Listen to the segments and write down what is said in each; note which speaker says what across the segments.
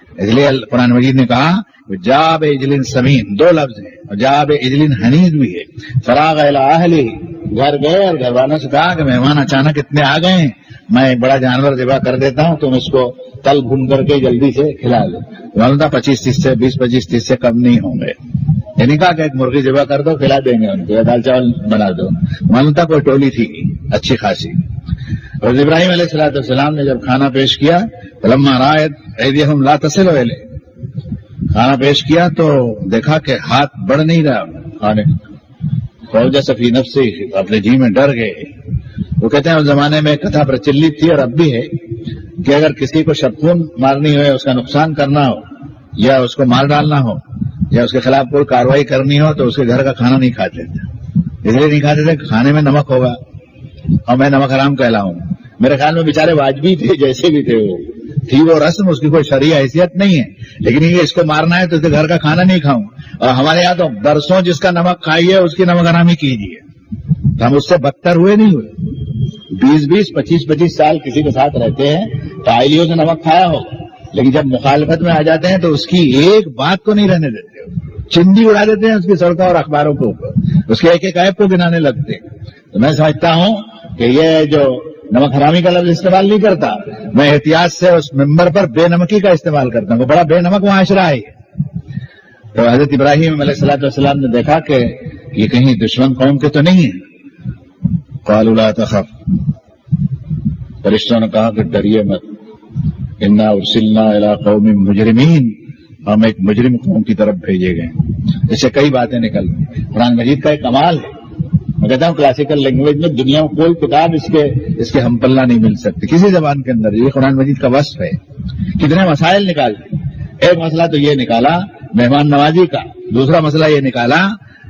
Speaker 1: اس لیے قرآن مجید نے کہا جاب اجلن سمین، دو لفظ ہیں، اور جاب اجلن حنیذ بھی ہے۔ فراغ الی اہلہ، گھر گئے اور گھر والوں سے کہا کہ مہمان اچانک اتنے آ گئے ہیں، میں ایک بڑا جانور ذبح کر دیتا ہوں، تم اس کو تل بھون کر کے جلدی سے کھلا دو۔ معلوم تھا 25-30 سے 20-25-30 سے کم نہیں ہوں گے، یعنی کہا کہ ایک مرغی ذبح کر دو، کھلا دیں گے ان کو، یا دال چاول بنا دو۔ معلوم تھا کوئی ٹولی تھی اچھی خاصی۔ اور ابراہیم علیہ السلام نے جب کھانا پیش کیا، فلما رأت ایدیہم لا تصل الیہ، کھانا پیش کیا تو دیکھا کہ ہاتھ بڑھ نہیں رہا کھانے، فوجس فی نفسہ، اپنے جی میں ڈر گئے۔ وہ کہتے ہیں اس زمانے میں کتھا پرچلت تھی اور اب بھی ہے کہ اگر کسی کو شبخون مارنی ہو، اس کا نقصان کرنا ہو، یا اس کو مار ڈالنا ہو، یا اس کے خلاف کوئی کاروائی کرنی ہو، تو اس کے گھر کا کھانا نہیں کھاتے تھے۔ اس لیے نہیں کھاتے تھے کہ کھانے میں نمک ہوگا اور میں نمک حرام کہلاؤں۔ میرے خیال میں بیچارے واجبی تھے، جیسے بھی تھے وہ تھی وہ رسم، اس کی کوئی شرعی حیثیت نہیں ہے، لیکن یہ اس کو مارنا ہے تو اس کے گھر کا کھانا نہیں کھاؤں۔ اور ہمارے یہاں تو برسوں جس کا نمک کھائیے اس کی نمک حرامی کیجیے، ہم اس سے بدتر ہوئے نہیں ہوئے۔ 20-20 25-25 سال کسی کے ساتھ رہتے ہیں تو آئلیوں سے نمک کھایا ہوگا، لیکن جب مخالفت میں آ جاتے ہیں تو اس کی ایک بات کو نہیں رہنے دیتے، چندی اڑا دیتے ہیں اس کی سڑکوں اور اخباروں کے اوپر، اس کے ایک ایک عیب کو گنانے لگتے ہیں۔ تو میں سمجھتا ہوں کہ یہ جو نمک حرامی کا لفظ استعمال نہیں کرتا، میں احتیاط سے اس ممبر پر بے نمکی کا استعمال کرتا ہوں، بڑا بے نمک معاشرہ ہے۔ تو حضرت ابراہیم علیہ السلام نے دیکھا کہ یہ کہیں دشمن قوم کے تو نہیں ہے۔ قالوا لا تخف، فرشتوں نے کہا کہ ڈریے مت، انا ارسلنا الی قوم مجرمین، ہم ایک مجرم قوم کی طرف بھیجے گئے۔ اس سے کئی باتیں نکل گئی۔ قرآن مجید کا ایک کمال ہے، میں کہتا ہوں کلاسیکل لینگویج میں دنیا میں کوئی کتاب اس کے ہم پلہ نہیں مل سکتی کسی زبان کے اندر، یہ قرآن مجید کا وصف ہے۔ کتنے مسائل نکالتے، ایک مسئلہ تو یہ نکالا مہمان نوازی کا، دوسرا مسئلہ یہ نکالا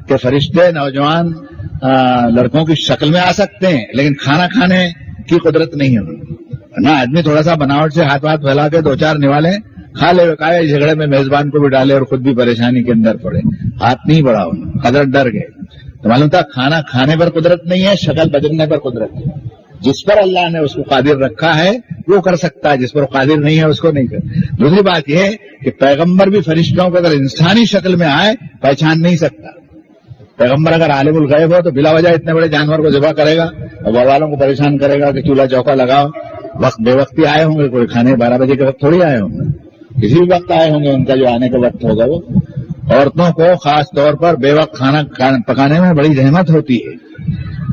Speaker 1: کہ فرشتے نوجوان لڑکوں کی شکل میں آ سکتے ہیں لیکن کھانا کھانے کی قدرت نہیں ہے نا۔ آدمی تھوڑا سا بناوٹ سے ہاتھ پھیلا کے 2-4 نوالے کھا لے، کہا جھگڑے میں میزبان کو بھی ڈالے اور خود بھی پریشانی کے اندر پڑے، ہاتھ نہیں بڑھا، حضرت ڈر گئے۔ تو معلوم تھا کھانا کھانے پر قدرت نہیں ہے، شکل بدلنے پر قدرت ہے۔ جس پر اللہ نے اس کو قادر رکھا ہے وہ کر سکتا ہے، جس پر قادر نہیں ہے اس کو نہیں کر۔ دوسری بات یہ ہے کہ پیغمبر بھی فرشتوں کو اگر انسانی شکل میں آئے پہچان نہیں سکتا۔ پیغمبر اگر عالم الغیب ہو تو بلا وجہ اتنے بڑے جانور کو ذبح کرے گا اور گھر والوں کو پریشان کرے گا کہ چولہا چوکا لگاؤ۔ وقت بے وقتی آئے ہوں گے، کوئی کھانے 12 بجے کے وقت تھوڑی آئے ہوں گے، کسی بھی وقت آئے ہوں گے، ان کا جو آنے کا وقت ہوگا وہ۔ عورتوں کو خاص طور پر بے وقت کھانا پکانے میں بڑی زحمت ہوتی ہے۔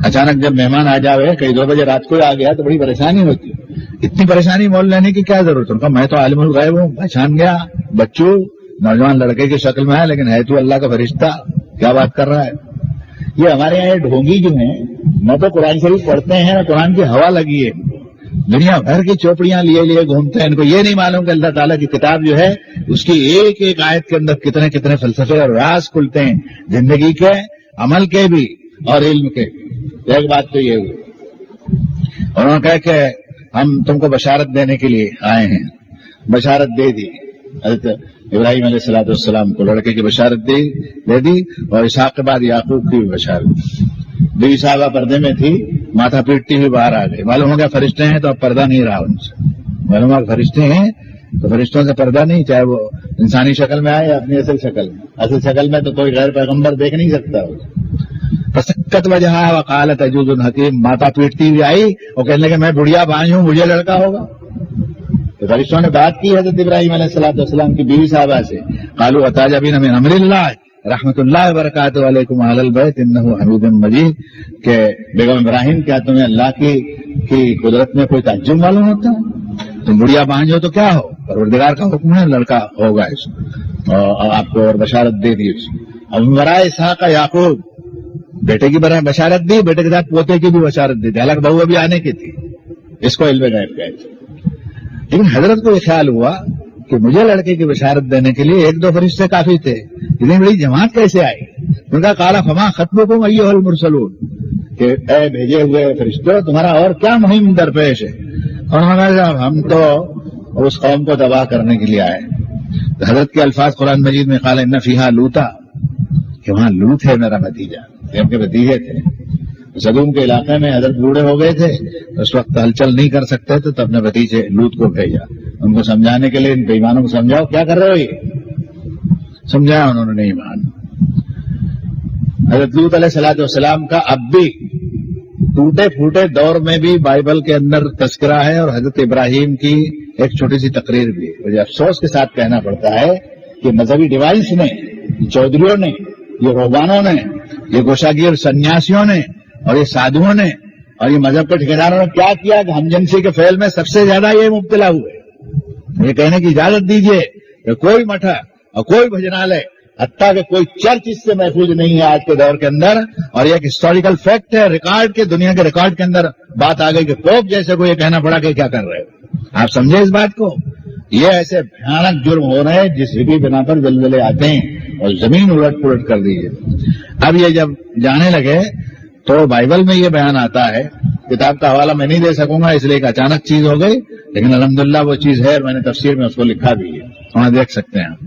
Speaker 1: اچانک جب مہمان آ جاوے، کئی 2 بجے رات کو آ گیا تو بڑی پریشانی ہوتی ہے۔ اتنی پریشانی مول لینے کی کیا ضرورت ہے؟ میں تو عالم الغیب ہوں، پہچان گیا، بچوں نوجوان لڑکے کی شکل میں ہے لیکن ہے تو اللہ کا فرشتہ، کیا بات کر رہا ہے؟ یہ ہمارے یہاں ڈھونگی جو ہیں، نہ تو قرآن شریف پڑھتے ہیں نہ قرآن کی ہوا لگی ہے، دنیا بھر کی چوپڑیاں لیے گھومتے ہیں، ان کو یہ نہیں معلوم کہ اللہ تعالیٰ کی کتاب جو ہے اس کی ایک ایک آیت کے اندر کتنے کتنے فلسفے اور راز کھلتے ہیں، زندگی کے، عمل کے بھی اور علم کے بھی۔ ایک بات تو یہ ہوئی، انہوں نے کہا کہ ہم تم کو بشارت دینے کے لیے آئے ہیں۔ بشارت دے دی حضرت ابراہیم علیہ السلام کو، لڑکے کی بشارت دے دی، اور اسحاق کے بعد یعقوب کی بھی بشارت۔ بیوی صاحبہ پردے میں تھی، ماتھا پیٹتی ہوئی باہر آ گئی، معلوم ہو گیا فرشتے ہیں تو اب پردہ نہیں رہا ان سے، معلوم ہو فرشتے ہیں تو فرشتوں سے پردہ نہیں، چاہے وہ انسانی شکل میں آئے یا اپنی اصل شکل میں۔ اصل شکل میں تو کوئی غیر پیغمبر دیکھ نہیں سکتا۔ فسکت وجہ وقالت عجوز حکیم، ماتھا پیٹتی ہوئی آئی اور کہنے لگے میں بڑھیا بھائی ہوں، مجھے لڑکا ہوگا۔ تو فرشتوں نے بات کی حضرت ابراہیم علیہ السلام کی بیوی صاحبہ سے، قالوا اتعجبین من امر اللہ رحمت اللہ وبرکاتہ علیکم اہل البیت انہ حمید مجید، کہ بیگم ابراہیم کیا تمہیں اللہ کی قدرت میں کوئی تعجب معلوم ہوتا ہے؟ تم بڑھیا بانجھ ہو تو کیا ہو، پروردگار کا حکم ہے، لڑکا ہوگا اس کو، اور آپ کو اور بشارت دے دی اس کو۔ اب برائے اسحاق یعقوب، بیٹے کی برائے بشارت دی، بیٹے کے ساتھ پوتے کی بھی بشارت دی تھی، حالانکہ بہو ابھی آنے کی تھی، اس کو علم غیب کہتے۔ لیکن حضرت کو یہ خیال ہوا کہ مجھے لڑکے کی بشارت دینے کے لیے 1-2 فرشتے کافی تھے، اتنی بڑی جماعت کیسے آئی؟ ان کا قال فما خطبکم ایھا المرسلون، کہ اے بھیجے ہوئے فرشتوں تمہارا اور کیا مہم درپیش ہے؟ اور ہم تو اس قوم کو تباہ کرنے کے لیے آئے۔ تو حضرت کے الفاظ قرآن مجید میں قال ان فیھا لوطا، کہ وہاں لوط ہے میرا بھتیجا، ان کے بھتیجے تھے، سدوم کے علاقے میں حضرت بوڑھے ہو گئے تھے، اس وقت ہلچل نہیں کر سکتے تھے، تو اپنے بھتیجے لوط کو بھیجا ان کو سمجھانے کے لیے، ان بےایمانوں کو سمجھاؤ کیا کر رہے ہو یہ، سمجھایا انہوں نے نہیں مان۔ حضرت لوط علیہ الصلوۃ والسلام کا اب بھی ٹوٹے پھوٹے دور میں بھی بائبل کے اندر تذکرہ ہے، اور حضرت ابراہیم کی ایک چھوٹی سی تقریر بھی ہے۔ مجھے افسوس کے ساتھ کہنا پڑتا ہے کہ مذہبی ڈیوائس نے، چودھریوں نے، یہ روحانوں نے، یہ گوشاگیر سنیاسیوں نے، اور یہ سادھوؤں نے، اور یہ مذہب کے ٹھیکیداروں نے کیا کیا کہ ہم جنسی کے فعل میں سب سے زیادہ یہ مبتلا ہوئے۔ یہ کہنے کی اجازت دیجیے کہ کوئی مٹھا اور کوئی بھجنالیہ، حتیٰ کہ کوئی چرچ اس سے محفوظ نہیں ہے آج کے دور کے اندر، اور یہ ایک ہسٹوریکل فیکٹ ہے، ریکارڈ کے، دنیا کے ریکارڈ کے اندر بات آ گئی کہ پوپ جیسے کو یہ کہنا پڑا کہ کیا کر رہے ہو۔ آپ سمجھے اس بات کو؟ یہ ایسے بھیانک جرم ہو رہے ہیں جس بھی بنا پر زلزلے آتے ہیں اور زمین الٹ پلٹ کر دیجیے۔ اب یہ جب جانے لگے تو بائبل میں یہ بیان آتا ہے، کتاب کا حوالہ میں نہیں دے سکوں گا اس لیے ایک اچانک چیز ہو گئی، لیکن الحمدللہ وہ چیز ہے اور میں نے تفسیر میں اس کو لکھا بھی ہے، وہاں دیکھ سکتے ہیں آپ۔